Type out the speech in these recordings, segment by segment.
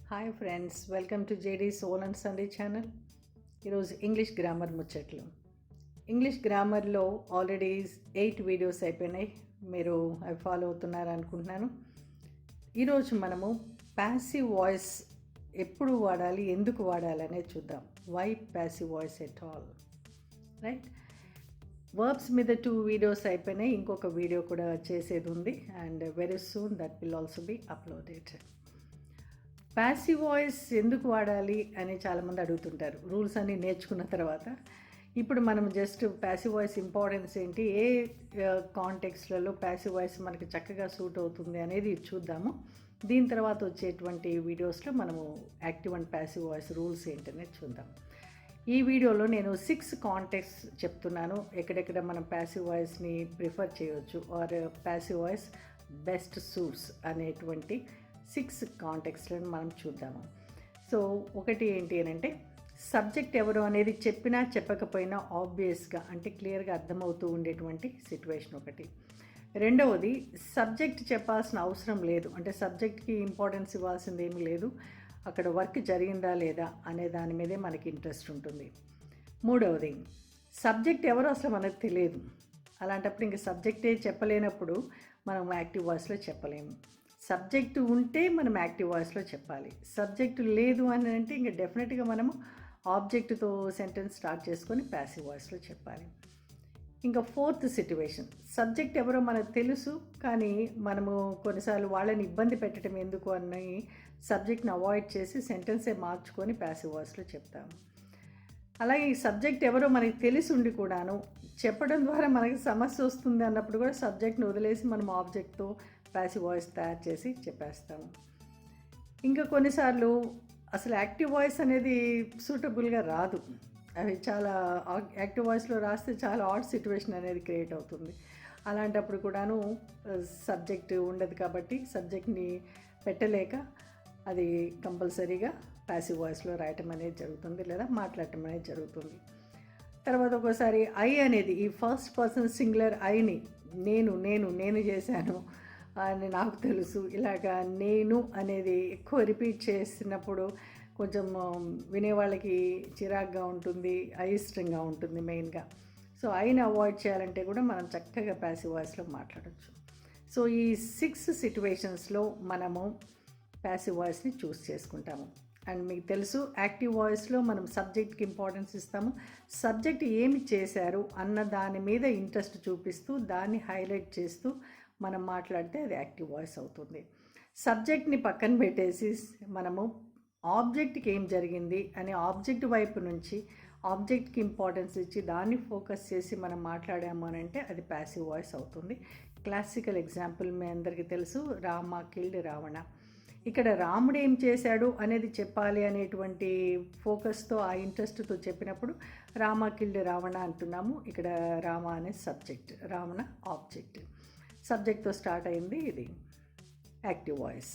Hi friends, welcome to JD soul and Sunday channel. ఈరోజు English grammar ముచ్చట్లు. English గ్రామర్లో already 8 videos అయిపోయినాయి. మీరు అవి ఫాలో అవుతున్నారు అనుకుంటున్నాను. ఈరోజు మనము ప్యాసివ్ వాయిస్ ఎప్పుడు వాడాలి, ఎందుకు వాడాలి అనేది చూద్దాం. Why passive voice at all, right? Verbs మీద 2 వీడియోస్ అయిపోయినాయి. ఇంకొక వీడియో కూడా చేసేది ఉంది and very soon that will also be uploaded. Passive voice ఎందుకు వాడాలి అని చాలామంది అడుగుతుంటారు రూల్స్ అన్నీ నేర్చుకున్న తర్వాత. ఇప్పుడు మనం జస్ట్ ప్యాసివ్ వాయిస్ ఇంపార్టెన్స్ ఏంటి, ఏ కాంటెక్స్లలో ప్యాసివ్ వాయిస్ మనకి చక్కగా సూట్ అవుతుంది అనేది చూద్దాము. దీని తర్వాత వచ్చేటువంటి వీడియోస్లో మనము active and passive voice rules ఏంటనేది చూద్దాం. ఈ వీడియోలో నేను 6 కాంటెక్స్ట్ చెప్తున్నాను, ఎక్కడెక్కడ మనం ప్యాసివ్ వాయిస్ని ప్రిఫర్ చేయవచ్చు or passive voice best suits అనేటువంటి 6 కాంటెక్స్ట్లను మనం చూద్దాము. సో ఒకటి ఏంటి అని అంటే, సబ్జెక్ట్ ఎవరు అనేది చెప్పినా చెప్పకపోయినా ఆబ్వియస్గా అంటే క్లియర్గా అర్థమవుతూ ఉండేటువంటి సిచ్యువేషన్ ఒకటి. రెండవది, సబ్జెక్ట్ చెప్పాల్సిన అవసరం లేదు, అంటే సబ్జెక్ట్కి ఇంపార్టెన్స్ ఇవ్వాల్సింది ఏమీ లేదు, అక్కడ వర్క్ జరిగిందా లేదా అనే దాని మీదే మనకి ఇంట్రెస్ట్ ఉంటుంది. మూడవది, సబ్జెక్ట్ ఎవరు అసలు మనకు తెలియదు, అలాంటప్పుడు ఇంక సబ్జెక్టే చెప్పలేనప్పుడు మనం యాక్టివ్ వాయిస్లో చెప్పలేము. సబ్జెక్టు ఉంటే మనం యాక్టివ్ వాయిస్లో చెప్పాలి. సబ్జెక్టు లేదు అని అంటే ఇంకా డెఫినెట్గా మనము ఆబ్జెక్టుతో సెంటెన్స్ స్టార్ట్ చేసుకొని ప్యాసివ్ వాయిస్లో చెప్పాలి. ఇంకా ఫోర్త్ సిట్యువేషన్, సబ్జెక్ట్ ఎవరో మనకు తెలుసు కానీ మనము కొన్నిసార్లు వాళ్ళని ఇబ్బంది పెట్టడం ఎందుకు అని సబ్జెక్ట్ని అవాయిడ్ చేసి సెంటెన్సే మార్చుకొని ప్యాసివ్ వాయిస్లో చెప్తాము. అలాగే ఈ సబ్జెక్ట్ ఎవరో మనకి తెలిసి ఉండి కూడాను చెప్పడం ద్వారా మనకి సమస్య వస్తుంది అన్నప్పుడు కూడా సబ్జెక్ట్ని వదిలేసి మనం ఆబ్జెక్ట్తో ప్యాసివ్ వాయిస్ తయారు చేసి చెప్పేస్తాము. ఇంకా కొన్నిసార్లు అసలు యాక్టివ్ వాయిస్ అనేది సూటబుల్గా రాదు, అవి చాలా యాక్టివ్ వాయిస్లో రాస్తే చాలా ఆడ్ సిచ్యువేషన్ అనేది క్రియేట్ అవుతుంది. అలాంటప్పుడు కూడాను సబ్జెక్ట్ ఉండదు కాబట్టి సబ్జెక్ట్ని పెట్టలేక అది కంపల్సరీగా ప్యాసివ్ వాయిస్లో రాయటం అనేది జరుగుతుంది లేదా మాట్లాడటం అనేది జరుగుతుంది. తర్వాత ఒకసారి ఐ అనేది ఈ ఫస్ట్ పర్సన్ సింగులర్ ఐని నేను నేను నేను చేశాను అని నాకు తెలుసు, ఇలాగా నేను అనేది ఎక్కువ రిపీట్ చేసినప్పుడు కొంచెం వినేవాళ్ళకి చిరాగ్గా ఉంటుంది, అయిష్టంగా ఉంటుంది మెయిన్గా. సో ఐని అవాయిడ్ చేయాలంటే కూడా మనం చక్కగా ప్యాసివ్ వాయిస్లో మాట్లాడచ్చు. సో ఈ 6 సిట్యువేషన్స్లో మనము ప్యాసివ్ వాయిస్ని చూస్ చేసుకుంటాము. అండ్ మీకు తెలుసు, యాక్టివ్ వాయిస్లో మనం సబ్జెక్ట్కి ఇంపార్టెన్స్ ఇస్తాము. సబ్జెక్ట్ ఏమి చేశారు అన్న దాని మీద ఇంట్రెస్ట్ చూపిస్తూ దాన్ని హైలైట్ చేస్తూ మనం మాట్లాడితే అది యాక్టివ్ వాయిస్ అవుతుంది. సబ్జెక్ట్ని పక్కన పెట్టేసి మనము ఆబ్జెక్ట్కి ఏం జరిగింది అని ఆబ్జెక్ట్ వైపు నుంచి ఆబ్జెక్ట్కి ఇంపార్టెన్స్ ఇచ్చి దాన్ని ఫోకస్ చేసి మనం మాట్లాడాము అని అంటే అది ప్యాసివ్ వాయిస్ అవుతుంది. క్లాసికల్ ఎగ్జాంపుల్ మీ అందరికీ తెలుసు, రామ కిల్డ్ రావణ. ఇక్కడ రాముడు ఏం చేశాడు అనేది చెప్పాలి అనేటువంటి ఫోకస్తో ఆ ఇంట్రెస్ట్తో చెప్పినప్పుడు రామ కిల్డ్ రావణ అంటున్నాము. ఇక్కడ రామ అనే సబ్జెక్ట్, రావణ ఆబ్జెక్ట్. సబ్జెక్ట్తో స్టార్ట్ అయింది ఇది యాక్టివ్ వాయిస్.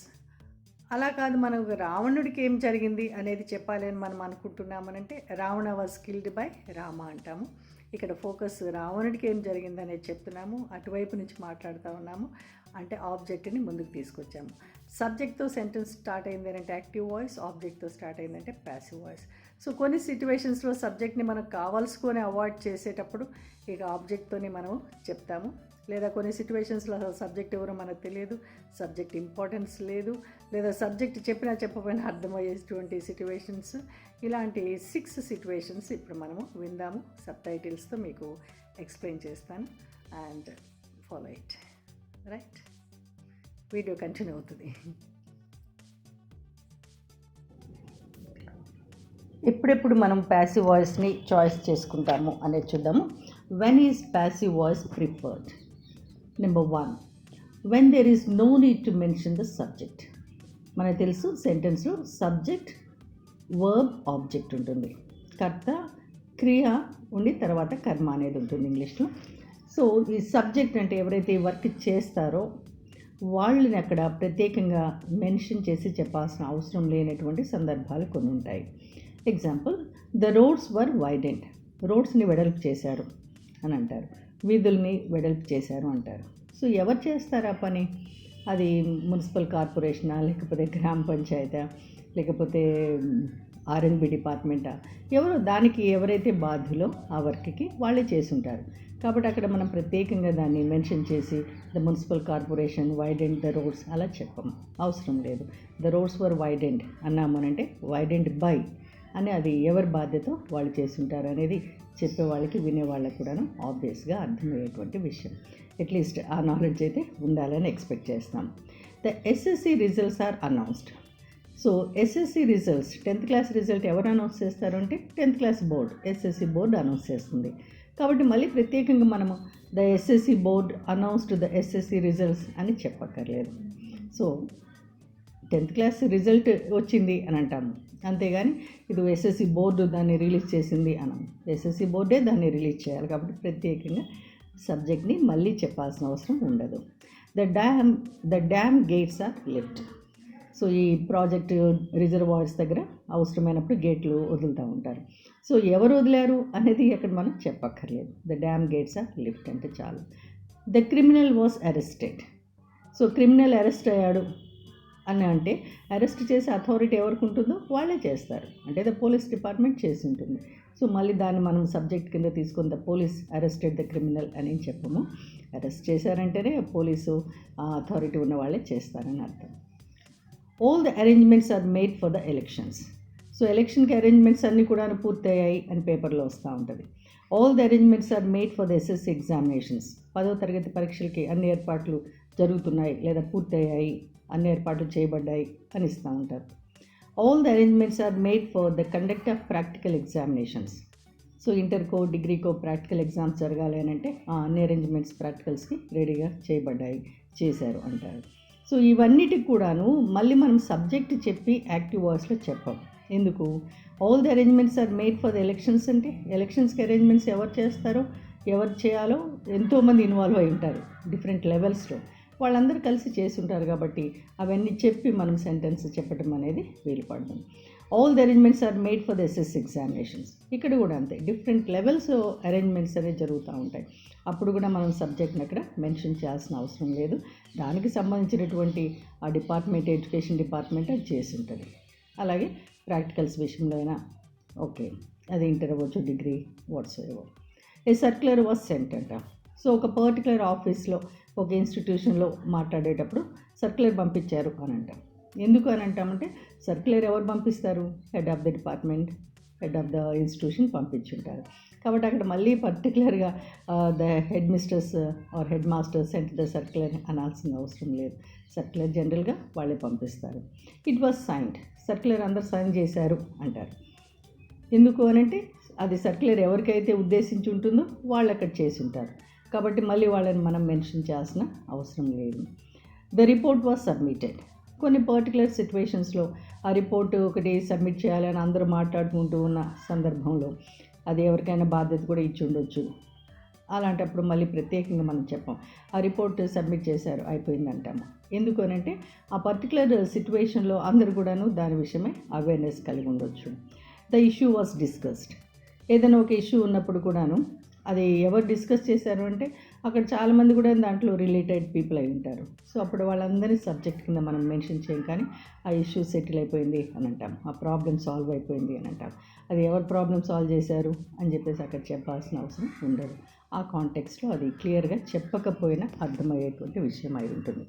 అలా కాదు, మనం రావణుడికి ఏం జరిగింది అనేది చెప్పాలి అని మనం అనుకుంటున్నామనంటే Ravana was killed by Rama అంటాము. ఇక్కడ ఫోకస్ రావణుడికి ఏం జరిగింది అనేది చెప్తున్నాము, అటువైపు నుంచి మాట్లాడుతూ ఉన్నాము, అంటే ఆబ్జెక్ట్ని ముందుకు తీసుకొచ్చాము. సబ్జెక్ట్తో సెంటెన్స్ స్టార్ట్ అయింది అంటే యాక్టివ్ వాయిస్, ఆబ్జెక్ట్తో స్టార్ట్ అయిందంటే ప్యాసివ్ వాయిస్. సో కొన్ని సిట్యువేషన్స్లో సబ్జెక్ట్ని మనకు కావాల్సుకొని అవాయిడ్ చేసేటప్పుడు ఇక ఆబ్జెక్ట్తోనే మనం చెప్తాము. లేదా కొన్ని సిట్యువేషన్స్లో సబ్జెక్ట్ ఎవరో మనకు తెలియదు, సబ్జెక్ట్ ఇంపార్టెన్స్ లేదు, లేదా సబ్జెక్ట్ చెప్పినా చెప్పకపోయినా అర్థమయ్యేటువంటి సిట్యువేషన్స్. ఇలాంటి 6 సిట్యువేషన్స్ ఇప్పుడు మనము విందాము. సబ్ టైటిల్స్తో మీకు ఎక్స్ప్లెయిన్ చేస్తాను and follow it, right? Video continue అవుతుంది. ఎప్పుడెప్పుడు మనం ప్యాసివ్ వాయిస్ని చాయిస్ చేసుకుంటాము అనేది చూద్దాము. When is passive voice preferred? Number 1, when there is no need to mention the subject. మనకు తెలుసు సెంటెన్స్లో సబ్జెక్ట్, వర్బ్, ఆబ్జెక్ట్ ఉంటుంది. కర్త, క్రియ ఉండి తర్వాత కర్మ అనేది ఉంటుంది ఇంగ్లీష్లో. సో ఈ సబ్జెక్ట్ అంటే ఎవరైతే వర్క్ చేస్తారో వాళ్ళని అక్కడ ప్రత్యేకంగా మెన్షన్ చేసి చెప్పాల్సిన అవసరం లేనటువంటి సందర్భాలు కొన్ని ఉంటాయి. ఎగ్జాంపుల్, ద రోడ్స్ వర్ వైడెండ్, రోడ్స్ని వెడల్పు చేశారు అని అంటారు, వీధుల్ని వెడల్పు చేశారు అంటారు. సో ఎవరు చేస్తారు ఆ పని? అది మున్సిపల్ కార్పొరేషనా లేకపోతే గ్రామ పంచాయతా లేకపోతే R&B డిపార్ట్మెంటా, ఎవరో దానికి ఎవరైతే బాధ్యులో ఆ వర్క్కి వాళ్ళే చేసి ఉంటారు. కాబట్టి అక్కడ మనం ప్రత్యేకంగా దాన్ని మెన్షన్ చేసి the municipal corporation widened the roads అలా చెప్పము, అవసరం లేదు. ద రోడ్స్ వర్ వైడెండ్ అన్నామనంటే వైడెండ్ బై అని అది ఎవరి బాధ్యత వాళ్ళు చేసి ఉంటారు అనేది చెప్పే వాళ్ళకి వినేవాళ్ళకి కూడాను ఆబ్వియస్గా అర్థమయ్యేటువంటి విషయం. అట్లీస్ట్ ఆ నాలెడ్జ్ అయితే ఉండాలని ఎక్స్పెక్ట్ చేస్తాం. The SSC results are announced. So SSC results 10th class result ఎవరు అనౌన్స్ చేస్తారు అంటే 10th class board, SSC board announce చేస్తుంది. కాబట్టి మళ్ళీ ప్రత్యేకంగా మనము the SSC board announced the SSC results అని చెప్పక్కర్లేదు. సో 10th క్లాస్ రిజల్ట్ వచ్చింది అని అంటాము, అంతేగాని ఇది SSC బోర్డు దాన్ని రిలీజ్ చేసింది అనం. SSC బోర్డే దాన్ని రిలీజ్ చేయాలి. కాబట్టి ప్రత్యేకంగా సబ్జెక్ట్ని మళ్ళీ చెప్పాల్సిన అవసరం ఉండదు. The dam gates are lift. So ఈ ప్రాజెక్ట్ రిజర్వాయర్స్ దగ్గర అవసరమైనప్పుడు గేట్లు వదులుతూ ఉంటారు. సో ఎవరు వదిలారు అనేది అక్కడ మనం చెప్పక్కర్లేదు. The dam gates are lift అంటే చాలు. The criminal was arrested. So criminal arrest అయ్యాడు అని అంటే అరెస్ట్ చేసే అథారిటీ ఎవరికి ఉంటుందో వాళ్ళే చేస్తారు, అంటే ద పోలీస్ డిపార్ట్మెంట్ చేసి ఉంటుంది. సో మళ్ళీ దాన్ని మనం సబ్జెక్ట్ కింద తీసుకుని the police arrested the criminal అని చెప్పము. అరెస్ట్ చేశారంటేనే పోలీసు అథారిటీ ఉన్న వాళ్ళే చేస్తారని అర్థం. All the arrangements are made for the elections. So ఎలక్షన్కి అరేంజ్మెంట్స్ అన్నీ కూడా పూర్తయ్యాయి అని పేపర్లో వస్తూ ఉంటుంది. All the arrangements are made for the SSC examinations. 10వ తరగతి పరీక్షలకి అన్ని ఏర్పాట్లు జరుగుతున్నాయి లేదా పూర్తయ్యాయి, అన్ని ఏర్పాట్లు చేయబడ్డాయి అని ఇస్తూ ఉంటారు. All the arrangements are made for the conduct of practical examinations. So ఇంటర్కో డిగ్రీకో ప్రాక్టికల్ ఎగ్జామ్స్ జరగాలి అని అంటే అన్ని అరేంజ్మెంట్స్ ప్రాక్టికల్స్కి రెడీగా చేయబడ్డాయి, చేశారు అంటారు. సో ఇవన్నిటికి కూడాను మళ్ళీ మనం సబ్జెక్ట్ చెప్పి యాక్టివ్ వాయిస్లో చెప్పాం. ఎందుకు? All the arrangements are made for the elections అంటే ఎలక్షన్స్కి అరేంజ్మెంట్స్ ఎవరు చేస్తారో, ఎవరు చేయాలో ఎంతోమంది ఇన్వాల్వ్ అయి ఉంటారు డిఫరెంట్ లెవెల్స్లో, వాళ్ళందరూ కలిసి చేసి ఉంటారు. కాబట్టి అవన్నీ చెప్పి మనం సెంటెన్స్ చెప్పడం అనేది వీలు పడుతుంది. All the arrangements are made for the SSC examinations. ఇక్కడ కూడా అంతే, డిఫరెంట్ లెవెల్స్ అరేంజ్మెంట్స్ అనేవి జరుగుతూ ఉంటాయి. అప్పుడు కూడా మనం సబ్జెక్ట్ని అక్కడ మెన్షన్ చేయాల్సిన అవసరం లేదు. దానికి సంబంధించినటువంటి ఆ డిపార్ట్మెంట్, ఎడ్యుకేషన్ డిపార్ట్మెంట్ అది చేసి ఉంటుంది. అలాగే ప్రాక్టికల్స్ విషయంలో అయినా ఓకే, అది ఇంటర్ అవ్వచ్చు, degree, whatsoever. A circular was sent అంట. సో ఒక పర్టికులర్ ఆఫీస్లో, ఒక ఇన్స్టిట్యూషన్లో మాట్లాడేటప్పుడు సర్క్యులర్ పంపించారు అని అంటాం. ఎందుకు అని అంటామంటే సర్క్యులర్ ఎవరు పంపిస్తారు? Head of the department, head of the institution పంపించుంటారు. కాబట్టి అక్కడ మళ్ళీ పర్టికులర్గా the headmistress or headmasters sent the circular అనాల్సిన అవసరం లేదు. సర్క్యులర్ జనరల్గా వాళ్ళే పంపిస్తారు. It was signed. సర్క్యులర్ అందరు సైన్ చేశారు అంటారు. ఎందుకు అనంటే అది సర్క్యులర్ ఎవరికైతే ఉద్దేశించి ఉంటుందో వాళ్ళు అక్కడ చేసి ఉంటారు. కాబట్టి మళ్ళీ వాళ్ళని మనం మెన్షన్ చేయాల్సిన అవసరం లేదు. The report was submitted. కొన్ని పర్టికులర్ సిచ్యువేషన్స్లో ఆ రిపోర్ట్ ఒకటి సబ్మిట్ చేయాలని అందరూ మాట్లాడుకుంటూ ఉన్న సందర్భంలో అది ఎవరికైనా బాధ్యత కూడా ఇచ్చి ఉండొచ్చు. అలాంటప్పుడు మళ్ళీ ప్రత్యేకంగా మనం చెప్పాం, ఆ రిపోర్ట్ సబ్మిట్ చేశారు అయిపోయిందంటాము. ఎందుకు అనంటే ఆ పర్టికులర్ సిచ్యువేషన్లో అందరు కూడాను దాని విషయమే అవేర్నెస్ కలిగి ఉండొచ్చు. The issue was discussed. ఏదైనా ఒక ఇష్యూ ఉన్నప్పుడు కూడాను అది ఎవరు డిస్కస్ చేశారు అంటే అక్కడ చాలామంది కూడా దాంట్లో రిలేటెడ్ పీపుల్ అయి ఉంటారు. సో అప్పుడు వాళ్ళందరి సబ్జెక్ట్ కింద మనం మెన్షన్ చేయం, కానీ ఆ ఇష్యూ సెటిల్ అయిపోయింది అని అంటాం, ఆ ప్రాబ్లం సాల్వ్ అయిపోయింది అని అంటాం. అది ఎవరు ప్రాబ్లం సాల్వ్ చేశారు అని చెప్పేసి అక్కడ చెప్పాల్సిన అవసరం ఉండదు. ఆ కాంటెక్స్లో అది క్లియర్గా చెప్పకపోయినా అర్థమయ్యేటువంటి విషయం అయి ఉంటుంది.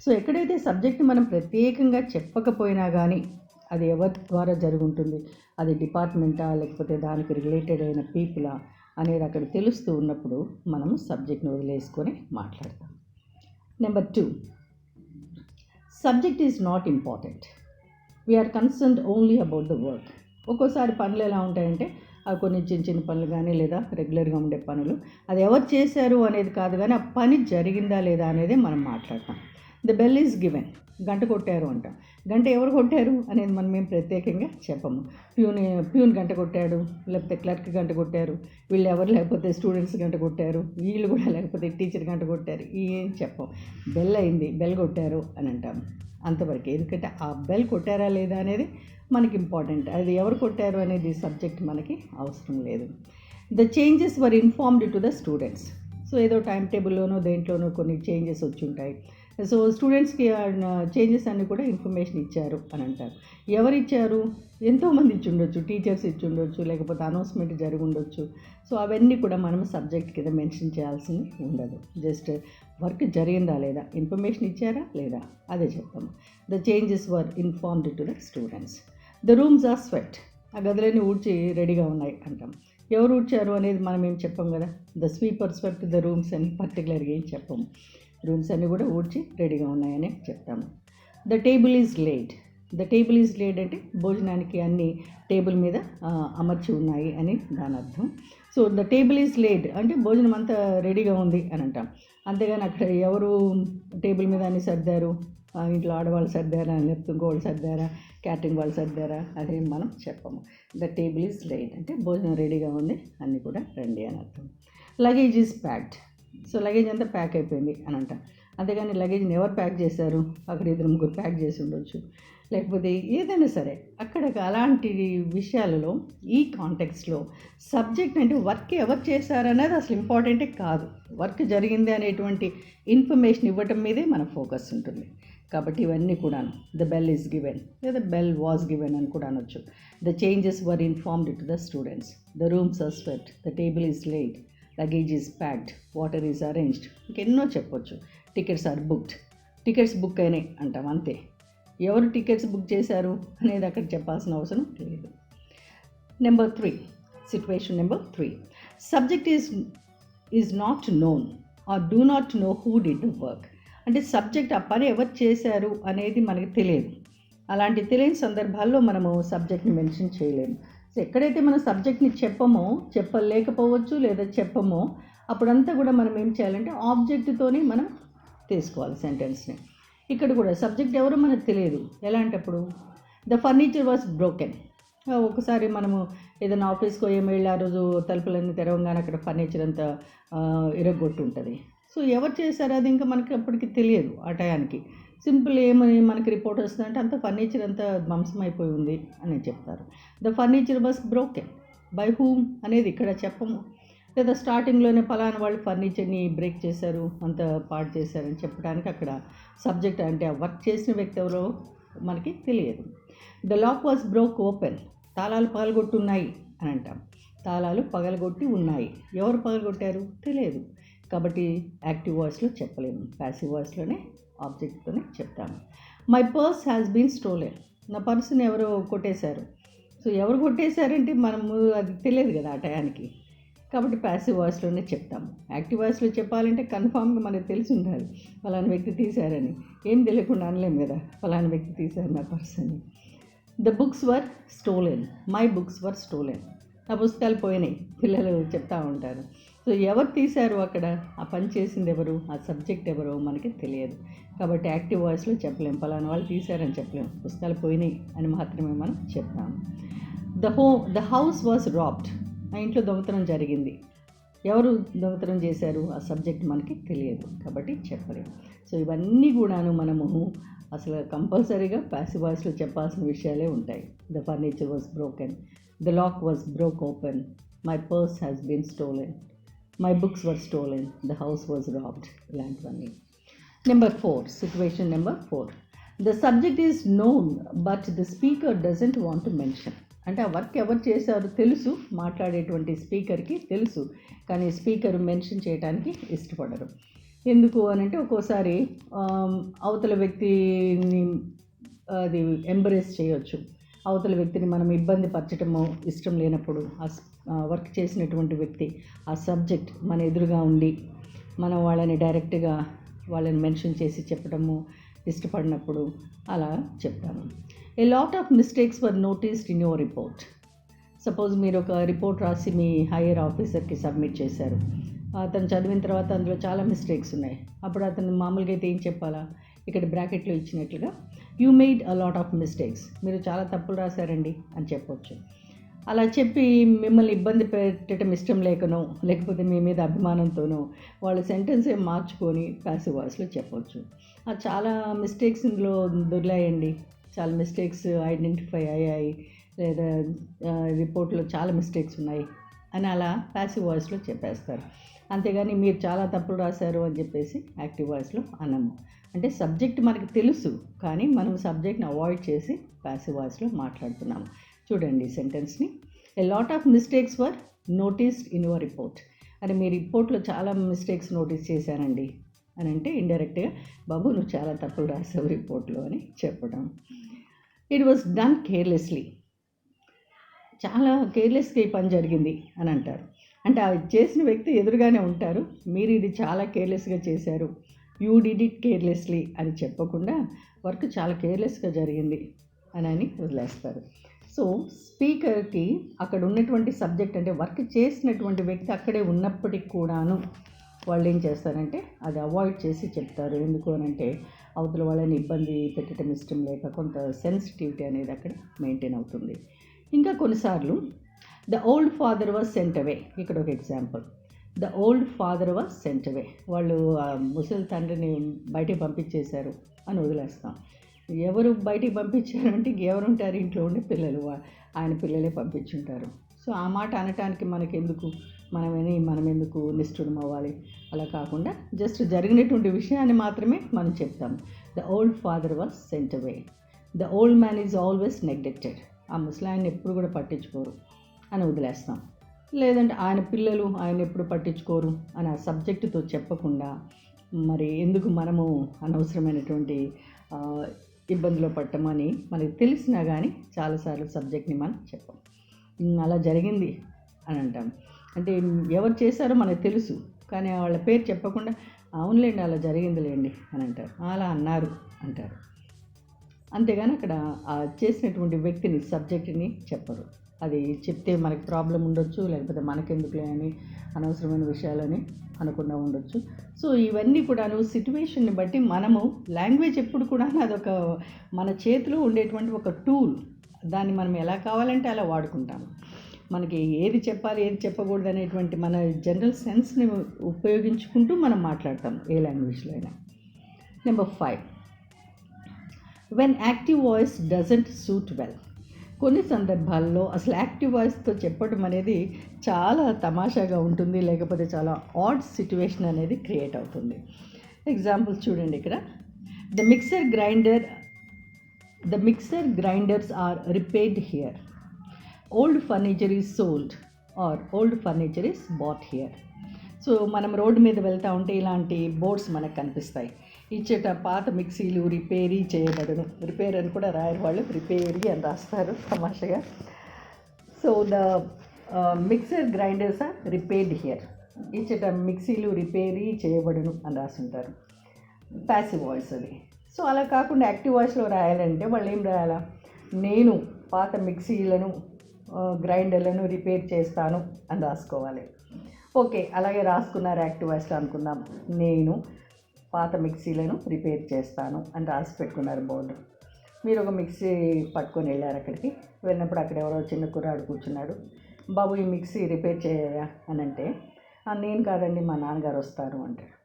సో ఎక్కడైతే సబ్జెక్ట్ మనం ప్రత్యేకంగా చెప్పకపోయినా కానీ అది ఎవరి ద్వారా జరుగుతుంది, అది డిపార్ట్మెంటా లేకపోతే దానికి రిలేటెడ్ అయిన పీపులా అనేది అక్కడ తెలుస్తూ ఉన్నప్పుడు మనము సబ్జెక్ట్ని వదిలేసుకొని మాట్లాడతాం. Number 2, subject is not important. We're concerned only about the work. ఒక్కోసారి పనులు ఎలా ఉంటాయంటే అవి కొన్ని చిన్న చిన్న పనులు కానీ లేదా రెగ్యులర్గా ఉండే పనులు, అది ఎవరు చేశారు అనేది కాదు కానీ ఆ పని జరిగిందా లేదా అనేది మనం మాట్లాడతాం. The bell is given. గంట కొట్టారు అంటాం. గంట ఎవరు కొట్టారు అనేది మనం ఏం ప్రత్యేకంగా చెప్పము. ప్యూన్ గంట కొట్టాడు, లేకపోతే క్లర్క్ గంట కొట్టారు, వీళ్ళు ఎవరు లేకపోతే స్టూడెంట్స్ గంట కొట్టారు, వీళ్ళు కూడా లేకపోతే టీచర్ గంట కొట్టారు, ఏం చెప్పం. బెల్ అయింది, బెల్ కొట్టారు అని అంటాము అంతవరకు. ఎందుకంటే ఆ బెల్ కొట్టారా లేదా అనేది మనకి ఇంపార్టెంట్. అది ఎవరు కొట్టారు అనేది సబ్జెక్ట్ మనకి అవసరం లేదు. The changes were informed to the students. So ఏదో టైం టేబుల్లోనో దేంట్లోనో కొన్ని చేంజెస్ వచ్చి ఉంటాయి. సో స్టూడెంట్స్కి చేంజెస్ అన్నీ కూడా ఇన్ఫర్మేషన్ ఇచ్చారు అని అంటారు. ఎవరు ఇచ్చారు? ఎంతోమంది ఇచ్చి ఉండొచ్చు, టీచర్స్ ఇచ్చి ఉండొచ్చు, లేకపోతే అనౌన్స్మెంట్ జరిగి ఉండొచ్చు. సో అవన్నీ కూడా మనం సబ్జెక్ట్ కింద మెన్షన్ చేయాల్సింది ఉండదు. జస్ట్ వర్క్ జరిగిందా లేదా, ఇన్ఫర్మేషన్ ఇచ్చారా లేదా, అదే చెప్తాము. The changes were informed to the students. The rooms are swept. ఆ గదులన్నీ ఊడ్చి రెడీగా ఉన్నాయి అంటాం. ఎవరు ఊడ్చారు అనేది మనం ఏం చెప్పాం కదా. The sweeper swept the rooms అని పర్టికులర్గా ఏం చెప్పాము. రూమ్స్ అన్నీ కూడా ఊడ్చి రెడీగా ఉన్నాయని చెప్తాము. The table is laid. The table is laid అంటే భోజనానికి అన్ని టేబుల్ మీద అమర్చి ఉన్నాయి అని దాని అర్థం. So the table is laid అంటే భోజనం అంతా రెడీగా ఉంది అని అంటాం. అంతేగాని అక్కడ ఎవరు టేబుల్ మీద అన్ని సర్దారు, ఇంట్లో ఆడవాళ్ళు సర్దారా, లేకపోతే ఇంకోళ్ళు సర్దారా, క్యాటరింగ్ వాళ్ళు సర్దారా, అదేం మనం చెప్పము. ద టేబుల్ ఈజ్ లేడ్ అంటే భోజనం రెడీగా ఉంది, అన్నీ కూడా రండి అని అర్థం. Luggage is packed. So luggage అంతా ప్యాక్ అయిపోయింది అని అంటాం. అంతేగాని లగేజ్ని ఎవరు ప్యాక్ చేశారు? అక్కడ 2-3 ప్యాక్ చేసి ఉండొచ్చు, లేకపోతే ఏదైనా సరే. అక్కడ అలాంటి విషయాలలో ఈ కాంటెక్స్లో సబ్జెక్ట్ అంటే వర్క్ ఎవరు చేశారనేది అసలు ఇంపార్టెంటే కాదు. వర్క్ జరిగింది అనేటువంటి ఇన్ఫర్మేషన్ ఇవ్వటం మీదే మన ఫోకస్ ఉంటుంది. కాబట్టి ఇవన్నీ కూడాను ద బెల్ ఈజ్ గివెన్ లేదా బెల్ వాజ్ గివెన్ అని కూడా అనొచ్చు. The changes were informed to the students. The rooms are swept. The table is laid. Luggage is packed. Water is arranged. ఇంకెన్నో చెప్పొచ్చు. Tickets are booked. Tickets book అయినాయి అంటాం అంతే. ఎవరు టికెట్స్ బుక్ చేశారు అనేది అక్కడ చెప్పాల్సిన అవసరం లేదు. Number 3, situation number 3. Subject is not known or do not know who did the work. అంటే సబ్జెక్ట్ ఆ పని ఎవరు చేశారు అనేది మనకి తెలియదు. అలాంటి తెలియని సందర్భాల్లో మనము సబ్జెక్ట్ని మెన్షన్ చేయలేము. సో ఎక్కడైతే మన సబ్జెక్ట్ని చెప్పలేకపోవచ్చు లేదా చెప్పమో అప్పుడంతా కూడా మనం ఏం చేయాలంటే ఆబ్జెక్ట్తోనే మనం తీసుకోవాలి సెంటెన్స్ని. ఇక్కడ కూడా సబ్జెక్ట్ ఎవరో మనకు తెలియదు. ఎలాంటప్పుడు ద ఫర్నిచర్ వాజ్ బ్రోకెన్. ఒకసారి మనము ఏదైనా ఆఫీస్కో ఏమి వెళ్ళి ఆ రోజు తలుపులన్నీ తెరవంగానే అక్కడ ఫర్నిచర్ అంతా ఇరగొట్టు ఉంటుంది. సో ఎవరు చేశారు అది ఇంకా మనకి అప్పటికి తెలియదు. ఆ టయానికి సింపుల్ ఏమని మనకి రిపోర్ట్ వస్తుందంటే అంత ఫర్నిచర్ అంతా ధ్వంసం అయిపోయి ఉంది అని చెప్తారు. The furniture was broken. By whom అనేది ఇక్కడ చెప్పము. లేదా స్టార్టింగ్లోనే ఫలానా వాళ్ళు ఫర్నిచర్ని బ్రేక్ చేశారు, అంత పాడు చేశారని చెప్పడానికి అక్కడ సబ్జెక్ట్ అంటే ఆ వర్క్ చేసిన వ్యక్తి ఎవరో మనకి తెలియదు. The lock was broke open. తాళాలు పగలగొట్టి ఉన్నాయి అని అంటాం. తాళాలు పగలగొట్టి ఉన్నాయి. ఎవరు పగలగొట్టారు తెలియదు. కాబట్టి యాక్టివ్ వాయిస్లో చెప్పలేము. ప్యాసివ్ వాయిస్లోనే ఆబ్జెక్ట్తోనే చెప్తాము. My purse has been stolen. నా పర్సుని ఎవరో కొట్టేశారు. సో ఎవరు కొట్టేశారంటే మనము అది తెలియదు కదా ఆ టయానికి. కాబట్టి ప్యాసివ్ వాయిస్లోనే చెప్తాము. యాక్టివ్ వాయిస్లో చెప్పాలంటే కన్ఫామ్గా మనకు తెలిసి ఉండాలి ఫలానా వ్యక్తి తీశారని. ఏం తెలియకుండా అనలేము కదా ఫలానా వ్యక్తి తీశారు నా పర్స్ అని. The books were stolen. My books were stolen. నా పుస్తకాలు పోయినాయి పిల్లలు చెప్తూ ఉంటారు. సో ఎవరు తీశారు అక్కడ, ఆ పని చేసింది ఎవరు, ఆ సబ్జెక్ట్ ఎవరో మనకి తెలియదు. కాబట్టి యాక్టివ్ వాయిస్లో చెప్పలేము ఫలానా వాళ్ళు తీశారని చెప్పలేము. పుస్తకాలు పోయినాయి అని మాత్రమే మనం చెప్తాము. The house was robbed. ఆ ఇంట్లో దొంగతనం జరిగింది. ఎవరు దొంగతనం చేశారు ఆ సబ్జెక్ట్ మనకి తెలియదు కాబట్టి చెప్పలేము. సో ఇవన్నీ కూడాను మనము అసలు కంపల్సరీగా ప్యాసివ్ వాయిస్లో చెప్పాల్సిన విషయాలే ఉంటాయి. The furniture was broken. The lock was broke open. My purse has been stolen. My books were stolen. The house was robbed. ఇలాంటివన్నీ. Number 4, situation number 4. The subject is known but the speaker doesn't want to mention. అంటే ఆ work ఎవరు చేశారో తెలుసు, మాట్లాడేటువంటి స్పీకర్కి తెలుసు, కానీ speaker mention చేయడానికి ఇష్టపడరు. ఎందుకు అని అంటే ఒక్కోసారి అవతల వ్యక్తిని అది ఎంబరేస్ చేయొచ్చు. అవతల వ్యక్తిని మనం ఇబ్బంది పరచటము ఇష్టం లేనప్పుడు ఆ వర్క్ చేసినటువంటి వ్యక్తి ఆ సబ్జెక్ట్ మన ఎదురుగా ఉండి మనం వాళ్ళని డైరెక్ట్గా వాళ్ళని మెన్షన్ చేసి చెప్పడము ఇష్టపడినప్పుడు అలా చెప్తాము. A lot of mistakes were noticed in your report. Suppose మీరు ఒక రిపోర్ట్ రాసి మీ హైయర్ ఆఫీసర్కి సబ్మిట్ చేశారు. అతను చదివిన తర్వాత అందులో చాలా మిస్టేక్స్ ఉన్నాయి. అప్పుడు అతను మామూలుగా అయితే ఏం చెప్పాలా, ఇక్కడ బ్రాకెట్లో ఇచ్చినట్లుగా you made a lot of mistakes. మీరు చాలా తప్పులు రాశారండి అని చెప్పొచ్చు. అలా చెప్పి మిమ్మల్ని ఇబ్బంది పెట్టడం ఇష్టం లేకనో లేకపోతే మీ మీద అభిమానంతోనో వాళ్ళ సెంటెన్స్ ఏం మార్చుకొని ప్యాసివ్ వాయిస్లో చెప్పొచ్చు. చాలా మిస్టేక్స్ ఇందులో దొరికాయండి, చాలా మిస్టేక్స్ ఐడెంటిఫై అయ్యాయి, లేదా రిపోర్ట్లో చాలా మిస్టేక్స్ ఉన్నాయి అని అలా ప్యాసివ్ వాయిస్లో చెప్పేస్తారు. అంతేగాని మీరు చాలా తప్పులు రాశారు అని చెప్పేసి యాక్టివ్ వాయిస్లో అనము. అంటే సబ్జెక్ట్ మనకు తెలుసు, కానీ మనం సబ్జెక్ట్ని అవాయిడ్ చేసి ప్యాసివ్ వాయిస్లో మాట్లాడుతున్నాము. చూడండి సెంటెన్స్ని. A lot of mistakes were noticed in your report. అని మీ రిపోర్ట్లో చాలా మిస్టేక్స్ నోటీస్ చేశానండి అని అంటే ఇండైరెక్ట్గా బాబు నువ్వు చాలా తప్పులు రాసావు రిపోర్ట్లో అని చెప్పడం. It was done carelessly. చాలా కేర్లెస్గా ఈ పని జరిగింది అని అంటారు. అంటే ఆ చేసిన వ్యక్తి ఎదురుగానే ఉంటారు, మీరు ఇది చాలా కేర్లెస్గా చేశారు, యూ డిడ్ ఇట్ కేర్లెస్లీ అని చెప్పకుండా వర్క్ చాలా కేర్లెస్గా జరిగింది అని వదిలేస్తారు. సో స్పీకర్కి అక్కడ ఉన్నటువంటి సబ్జెక్ట్ అంటే వర్క్ చేసినటువంటి వ్యక్తి అక్కడే ఉన్నప్పటికి కూడాను వాళ్ళు ఏం చేస్తారంటే అది అవాయిడ్ చేసి చెప్తారు. ఎందుకు అని అంటే అవతల వాళ్ళని ఇబ్బంది పెట్టడం ఇష్టం లేక కొంత సెన్సిటివిటీ అనేది అక్కడ మెయింటైన్ అవుతుంది. ఇంకా కొన్నిసార్లు the old father was sent away. ఇక్కడ ఒక example, the old father was sent away. వాళ్ళు ముసలి తండ్రిని బయటికి పంపించేశారు అని వదిలేస్తాం. ఎవరు బయటికి పంపించారు అంటే ఎవరు ఉంటారు, ఇంట్లో ఉండే పిల్లలు, ఆయన పిల్లలే పంపించుంటారు. సో ఆ మాట అనటానికి మనకెందుకు, మనం ఎందుకు నిష్ఠురం అవ్వాలి? అలా కాకుండా జస్ట్ జరిగినటువంటి విషయాన్ని మాత్రమే మనం చెప్తాం. The old father was sent away. The old man is always neglected. ఆ ముసలాయన్ని ఎప్పుడు కూడా పట్టించుకోరు అని వదిలేస్తాం. లేదంటే ఆయన పిల్లలు ఆయన ఎప్పుడు పట్టించుకోరు అని ఆ సబ్జెక్టుతో చెప్పకుండా మరి ఎందుకు మనము అనవసరమైనటువంటి ఇబ్బందులు పట్టమని మనకి తెలిసినా కానీ చాలాసార్లు సబ్జెక్ట్ని మనం చెప్పం. అలా జరిగింది అని అంటాం. అంటే ఎవరు చేశారో మనకు తెలుసు, కానీ వాళ్ళ పేరు చెప్పకుండా అవునులేండి అలా జరిగిందిలేండి అని అంటారు, అలా అన్నారు అంటారు. అంతేగాని అక్కడ చేసినటువంటి వ్యక్తిని సబ్జెక్ట్ని చెప్పరు. అది చెప్తే మనకి ప్రాబ్లం ఉండొచ్చు, లేకపోతే మనకెందుకులే అని అనవసరమైన విషయాలని అనకుండా ఉండొచ్చు. సో ఇవన్నీ కూడాను సిట్యువేషన్ని బట్టి మనము లాంగ్వేజ్ ఎప్పుడు కూడా అదొక మన చేతిలో ఉండేటువంటి ఒక టూల్. దాన్ని మనం ఎలా కావాలంటే అలా వాడుకుంటాము. మనకి ఏది చెప్పాలి ఏది చెప్పకూడదు అనేటువంటి మన జనరల్ సెన్స్ని ఉపయోగించుకుంటూ మనం మాట్లాడతాం ఏ లాంగ్వేజ్లో అయినా. Number 5, when active voice doesn't suit well. కొన్ని సందర్భాల్లో అసలు యాక్టివ్ వాయిస్తో చెప్పడం అనేది చాలా తమాషాగా ఉంటుంది, లేకపోతే చాలా ఆడ్ సిట్యువేషన్ అనేది క్రియేట్ అవుతుంది. ఎగ్జాంపుల్స్ చూడండి ఇక్కడ. The mixer grinders are repaired here. Old furniture is sold or old furniture is bought here. So మనం రోడ్డు మీద వెళ్తూ ఉంటే ఇలాంటి బోర్డ్స్ మనకు కనిపిస్తాయి. ఇచ్చేట పాత మిక్సీలు రిపేరీ చేయబడను. రిపేర్ అని కూడా రాయరు వాళ్ళు, రిపేరీ అని రాస్తారు తమాషగా. So the mixer grinders are repaired here. ఇచ్చేట మిక్సీలు రిపేరీ చేయబడను అని రాస్తుంటారు. ప్యాసివ్ వాయిస్ అది. సో అలా కాకుండా యాక్టివ్ వాయిస్లో రాయాలంటే వాళ్ళు ఏం రాయాలా, నేను పాత మిక్సీలను గ్రైండర్లను రిపేర్ చేస్తాను అని రాసుకోవాలి. ఓకే, అలాగే రాసుకున్నారు యాక్టివ్ వాయిస్లో అనుకుందాం. నేను పాత మిక్సీలను రిపేర్ చేస్తాను అని రాసి పెట్టుకున్నారు బోర్డు. మీరు ఒక మిక్సీ పట్టుకొని వెళ్ళారు అక్కడికి. వెళ్ళినప్పుడు అక్కడ ఎవరో చిన్న కుర్రాడు కూర్చున్నాడు. బాబు ఈ మిక్సీ రిపేర్ చేయా అని అంటే, నేను కాదండి మా నాన్నగారు వస్తారు అంటాడు.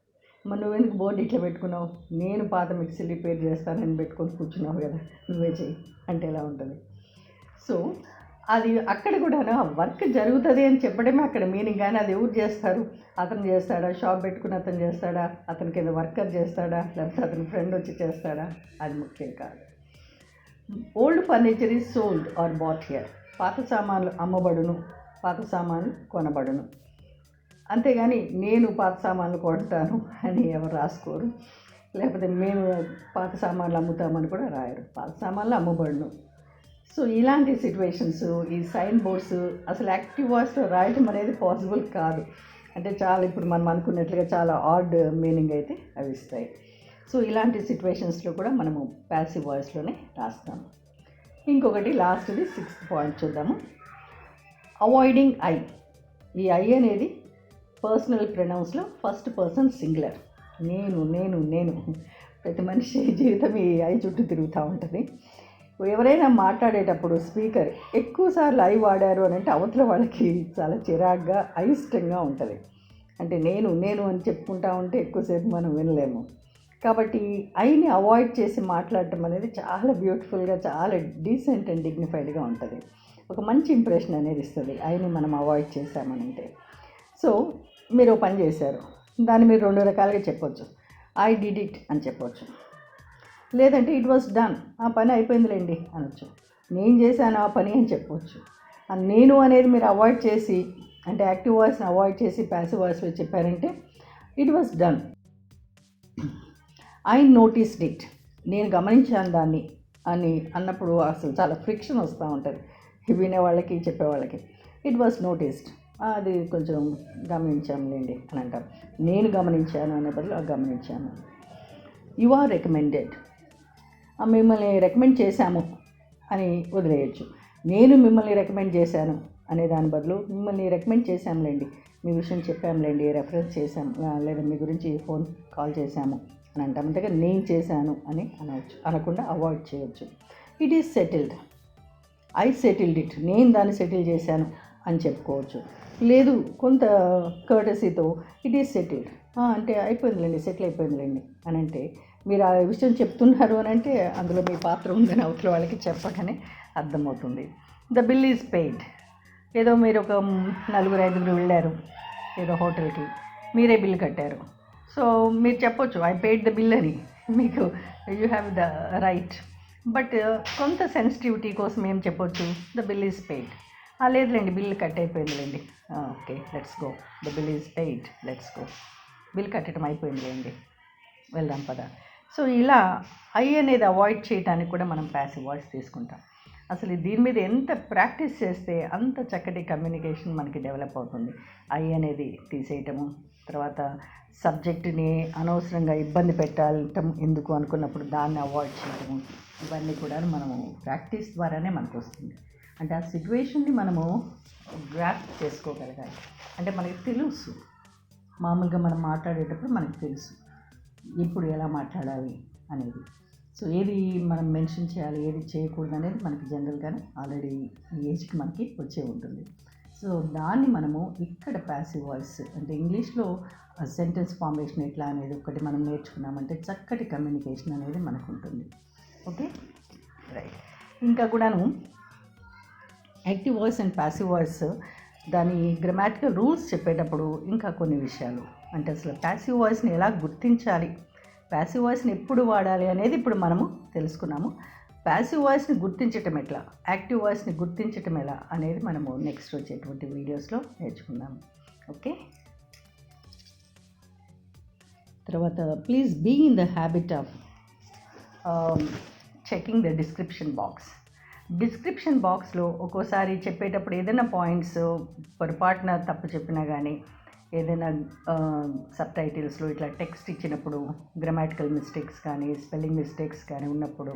మరి నువ్వెందుకు బోర్డు ఇట్లా పెట్టుకున్నావు, నేను పాత మిక్సీ రిపేర్ చేస్తానని పెట్టుకొని కూర్చున్నావు కదా, నువ్వే చెయ్యి అంటే ఎలా ఉంటుంది? సో అది అక్కడ కూడా వర్క్ జరుగుతుంది అని చెప్పడమే అక్కడ మీనింగ్. కానీ అది ఎవరు చేస్తారు, అతను చేస్తాడా, షాప్ పెట్టుకుని అతను చేస్తాడా, అతనికి ఏదో వర్కర్ చేస్తాడా, లేకపోతే అతని ఫ్రెండ్ వచ్చి చేస్తాడా, అది ముఖ్యం కాదు. Old furniture is sold or bought here. పాత సామాన్లు అమ్మబడును, పాత సామాన్లు కొనబడును. అంతేగాని నేను పాత సామాన్లు కొంటాను అని ఎవరు రాసుకోరు, లేకపోతే మేము పాత సామాన్లు అమ్ముతామని కూడా రాయరు. పాత సామాన్లు అమ్మబడును. సో ఇలాంటి సిట్యువేషన్స్, ఈ సైన్ బోర్డ్స్ అసలు యాక్టివ్ వాయిస్లో రాయటం అనేది పాసిబుల్ కాదు. అంటే చాలా ఇప్పుడు మనం అనుకున్నట్లుగా చాలా ఆడ్ మీనింగ్ అయితే అవి ఇస్తాయి. సో ఇలాంటి సిట్యువేషన్స్లో కూడా మనము ప్యాసివ్ వాయిస్లోనే రాస్తాము. ఇంకొకటి లాస్ట్ది 6th పాయింట్ చూద్దాము. Avoiding I. ఈ ఐ అనేది పర్సనల్ ప్రొనౌన్స్లో ఫస్ట్ పర్సన్ సింగులర్. నేను నేను నేను ప్రతి మనిషి జీవితం ఈ ఐ చుట్టూ తిరుగుతూ ఉంటుంది. ఎవరైనా మాట్లాడేటప్పుడు స్పీకర్ ఎక్కువసార్లు ఐ వాడారు అని అంటే అవతల వాళ్ళకి చాలా చిరాగ్గా అయిష్టంగా ఉంటుంది. అంటే నేను నేను అని చెప్పుకుంటా ఉంటే ఎక్కువసేపు మనం వినలేము. కాబట్టి ఐని అవాయిడ్ చేసి మాట్లాడటం అనేది చాలా బ్యూటిఫుల్గా, చాలా డీసెంట్ అండ్ డిగ్నిఫైడ్గా ఉంటుంది. ఒక మంచి ఇంప్రెషన్ అనేది ఇస్తుంది ఐని మనం అవాయిడ్ చేసామనంటే. సో మీరు ఓ పని చేశారు, దాన్ని మీరు 2 రకాలుగా చెప్పొచ్చు. ఐ డిడ్ ఇట్ అని చెప్పొచ్చు, లేదంటే ఇట్ వాస్ డన్, ఆ పని అయిపోయిందిలేండి అనొచ్చు. నేను చేశాను ఆ పని అని చెప్పొచ్చు. ఆ నేను అనేది మీరు అవాయిడ్ చేసి, అంటే యాక్టివ్ వాయిస్ని అవాయిడ్ చేసి ప్యాసివ్ వాయిస్లో చెప్పారంటే it was done. I noticed it, నేను గమనించాను దాన్ని అని అన్నప్పుడు అసలు చాలా ఫ్రిక్షన్ వస్తూ ఉంటుంది వినేవాళ్ళకి చెప్పేవాళ్ళకి. ఇట్ వాస్ నోటీస్డ్, అది కొంచెం గమనించాంలేండి అని అంటారు. నేను గమనించాను అనే బదులు గమనించాను. యు ఆర్ రికమెండెడ్, మిమ్మల్ని రికమెండ్ చేశాము అని వదిలేయచ్చు. నేను మిమ్మల్ని రికమెండ్ చేశాను అనే దాని బదులు మిమ్మల్ని రికమెండ్ చేశాంలేండి, మీ విషయం చెప్పాంలేండి, రెఫరెన్స్ చేశాం, లేదా మీ గురించి ఫోన్ కాల్ చేశాము అని అంటాం. అంతగా నేను చేశాను అని అనవచ్చు, అనకుండా అవాయిడ్ చేయొచ్చు. It is settled, I settled it, నేను దాన్ని సెటిల్ చేశాను అని చెప్పుకోవచ్చు. లేదు కొంత కర్టసీతో ఇట్ ఈస్ సెటిల్డ్, అంటే అయిపోయిందిలేండి, సెటిల్ అయిపోయిందిలేండి అని అంటే మీరు ఆ విషయం చెప్తున్నారు అని అంటే అందులో మీ పాత్ర ఉందని అవతల వాళ్ళకి చెప్పగానే అర్థమవుతుంది. ద బిల్ ఈజ్ పెయిడ్, ఏదో మీరు ఒక 4-5 వెళ్ళారు ఏదో హోటల్కి, మీరే బిల్ కట్టారు. సో మీరు చెప్పొచ్చు ఐ పెయిడ్ ద బిల్ అని, మీకు you have the right. But కొంత సెన్సిటివిటీ కోసం ఏం చెప్పొచ్చు, ద బిల్ ఈజ్ పెయిడ్. లేదులేండి బిల్ కట్ అయిపోయిందిలేండి, okay let's go, the bill is paid, let's go, bill కట్టడం అయిపోయిందిలేండి, వెళ్దాం పదా. సో ఇలా ఐ అనేది అవాయిడ్ చేయడానికి కూడా మనం ప్యాసివ్ వాయిస్ తీసుకుంటాం. అసలు దీని మీద ఎంత ప్రాక్టీస్ చేస్తే అంత చక్కటి కమ్యూనికేషన్ మనకి డెవలప్ అవుతుంది. ఐ అనేది తీసేయటము, తర్వాత సబ్జెక్టుని అనవసరంగా ఇబ్బంది పెట్టడం ఎందుకు అనుకున్నప్పుడు దాన్ని అవాయిడ్ చేయటము, ఇవన్నీ కూడా మనము ప్రాక్టీస్ ద్వారానే మనకు వస్తుంది. అంటే ఆ సిచ్యువేషన్ని మనము గ్రాస్ప్ చేసుకోగలగాలి. అంటే మనకి తెలుసు, మామూలుగా మనం మాట్లాడేటప్పుడు మనకు తెలుసు ఇప్పుడు ఎలా మాట్లాడాలి అనేది. సో ఏది మనం మెన్షన్ చేయాలి, ఏది చేయకూడదు అనేది మనకి జనరల్గానే ఆల్రెడీ ఈ ఏజ్కి మనకి వచ్చే ఉంటుంది. సో దాన్ని మనము ఇక్కడ ప్యాసివ్ వాయిస్ అంటే ఇంగ్లీష్లో సెంటెన్స్ ఫార్మేషన్ ఎట్లా అనేది ఒకటి మనం నేర్చుకున్నామంటే చక్కటి కమ్యూనికేషన్ అనేది మనకు ఉంటుంది. Okay right. ఇంకా కూడాను active voice and passive voice దాని గ్రామాటికల్ రూల్స్ చెప్పేటప్పుడు ఇంకా కొన్ని విషయాలు, అంటే అసలు ప్యాసివ్ వాయిస్ని ఎలా గుర్తించాలి, ప్యాసివ్ వాయిస్ని ఎప్పుడు వాడాలి అనేది ఇప్పుడు మనము తెలుసుకున్నాము. ప్యాసివ్ వాయిస్ని గుర్తించటం ఎట్లా, యాక్టివ్ వాయిస్ని గుర్తించటం ఎలా అనేది మనము నెక్స్ట్ వచ్చేటువంటి వీడియోస్లో నేర్చుకుందాము. ఓకే, తర్వాత please be in the habit of checking the description బాక్స్లో ఒక్కోసారి చెప్పేటప్పుడు ఏదైనా పాయింట్స్ పొరపాటున తప్పు చెప్పినా కానీ, ఏదైనా సబ్ టైటిల్స్లో ఇట్లా టెక్స్ట్ ఇచ్చినప్పుడు గ్రామాటికల్ మిస్టేక్స్ కానీ స్పెల్లింగ్ మిస్టేక్స్ కానీ ఉన్నప్పుడు,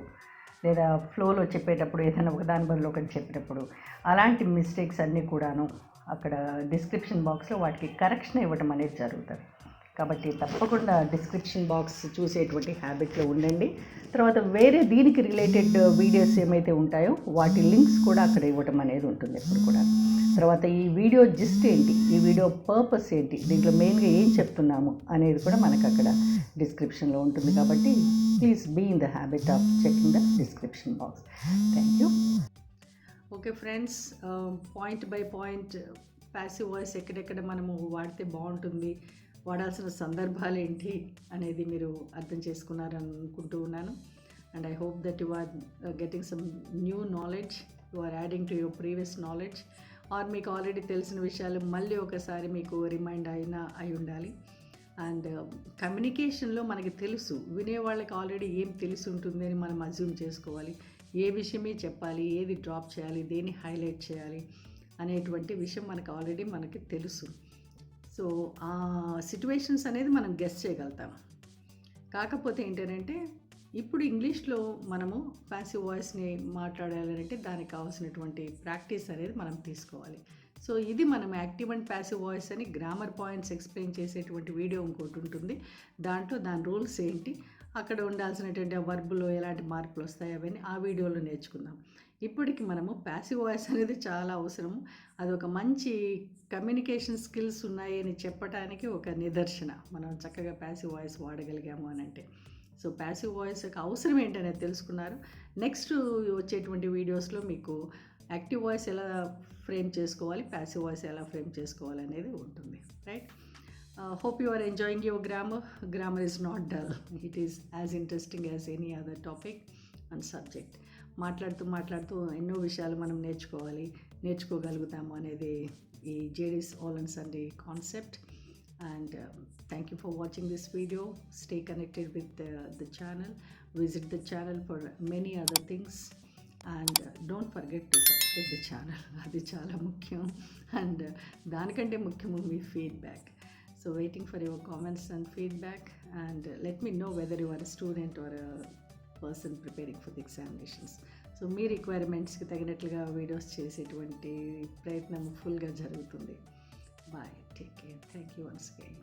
లేదా ఫ్లోలో చెప్పేటప్పుడు ఏదైనా ఒకదాని బదులు ఒకటి చెప్పినప్పుడు అలాంటి మిస్టేక్స్ అన్నీ కూడాను అక్కడ డిస్క్రిప్షన్ బాక్స్లో వాటికి కరెక్షన్ ఇవ్వడం అనేది జరుగుతుంది. కాబట్టి తప్పకుండా డిస్క్రిప్షన్ బాక్స్ చూసేటువంటి హ్యాబిట్లో ఉండండి. తర్వాత వేరే దీనికి రిలేటెడ్ వీడియోస్ ఏమైతే ఉంటాయో వాటి లింక్స్ కూడా అక్కడ ఇవ్వటం అనేది ఉంటుంది ఎప్పుడు కూడా. తర్వాత ఈ వీడియో జిస్ట్ ఏంటి, ఈ వీడియో పర్పస్ ఏంటి, దీంట్లో మెయిన్గా ఏం చెప్తున్నాము అనేది కూడా మనకు అక్కడ డిస్క్రిప్షన్లో ఉంటుంది. కాబట్టి please be in the habit of checking the description box. Thank you. Okay friends, point by point passive voice ఎక్కడెక్కడ మనము వాడితే బాగుంటుంది, వాడాల్సిన సందర్భాలు ఏంటి అనేది మీరు అర్థం చేసుకున్నారని అనుకుంటూ ఉన్నాను. And I hope that you are getting some new knowledge, you are adding to your previous knowledge, or మీకు ఆల్రెడీ తెలిసిన విషయాలు మళ్ళీ ఒకసారి మీకు రిమైండ్ అయి ఉండాలి. అండ్ కమ్యూనికేషన్లో మనకి తెలుసు, వినేవాళ్ళకి ఆల్రెడీ ఏం తెలిసి ఉంటుంది అని మనం అజ్యూమ్ చేసుకోవాలి. ఏ విషయమే చెప్పాలి, ఏది డ్రాప్ చేయాలి, దేన్ని హైలైట్ చేయాలి అనేటువంటి విషయం మనకి తెలుసు. సో ఆ సిట్యువేషన్స్ అనేది మనం గెస్ చేయగలుగుతాం. కాకపోతే ఏంటంటే ఇప్పుడు ఇంగ్లీష్లో మనము ప్యాసివ్ వాయిస్ని మాట్లాడాలంటే దానికి కావాల్సినటువంటి ప్రాక్టీస్ అనేది మనం తీసుకోవాలి. సో ఇది మనం యాక్టివ్ అండ్ ప్యాసివ్ వాయిస్ అని గ్రామర్ పాయింట్స్ ఎక్స్ప్లెయిన్ చేసేటువంటి వీడియో ఇంకోటి ఉంటుంది. దాంట్లో దాని రూల్స్ ఏంటి, అక్కడ ఉండాల్సినటువంటి వర్బులో ఎలాంటి మార్పులు వస్తాయి అవన్నీ ఆ వీడియోలో నేర్చుకుందాం. ఇప్పటికి మనము ప్యాసివ్ వాయిస్ అనేది చాలా అవసరము, అదొక మంచి కమ్యూనికేషన్ స్కిల్స్ ఉన్నాయి అని చెప్పడానికి ఒక నిదర్శన. మనం చక్కగా ప్యాసివ్ వాయిస్ వాడగలిగాము అని అంటే. సో ప్యాసివ్ వాయిస్ యొక్క అవసరం ఏంటనేది తెలుసుకున్నారు. నెక్స్ట్ వచ్చేటువంటి వీడియోస్లో మీకు యాక్టివ్ వాయిస్ ఎలా ఫ్రేమ్ చేసుకోవాలి, ప్యాసివ్ వాయిస్ ఎలా ఫ్రేమ్ చేసుకోవాలి అనేది ఉంటుంది. Right. Hope you are enjoying your grammar. Grammar is not dull. It is as interesting as any other topic and subject. మాట్లాడుతూ ఎన్నో విషయాలు మనం నేర్చుకోగలుగుతాము అనేది ఈ జేడీస్ all and Sunday concept. And thank you for watching this video. Stay connected with the channel. Visit the channel for many other things. And don't forget to subscribe the channel. అది చాలా ముఖ్యం. And దానికంటే ముఖ్యము మీ feedback. So waiting for your comments and feedback, and let me know whether you are a student or a person preparing for the examinations. So మీ రిక్వైర్మెంట్స్కి తగినట్లుగా videos చేసేటువంటి ప్రయత్నం ఫుల్గా జరుగుతుంది. Bye. Take care. Thank you once again.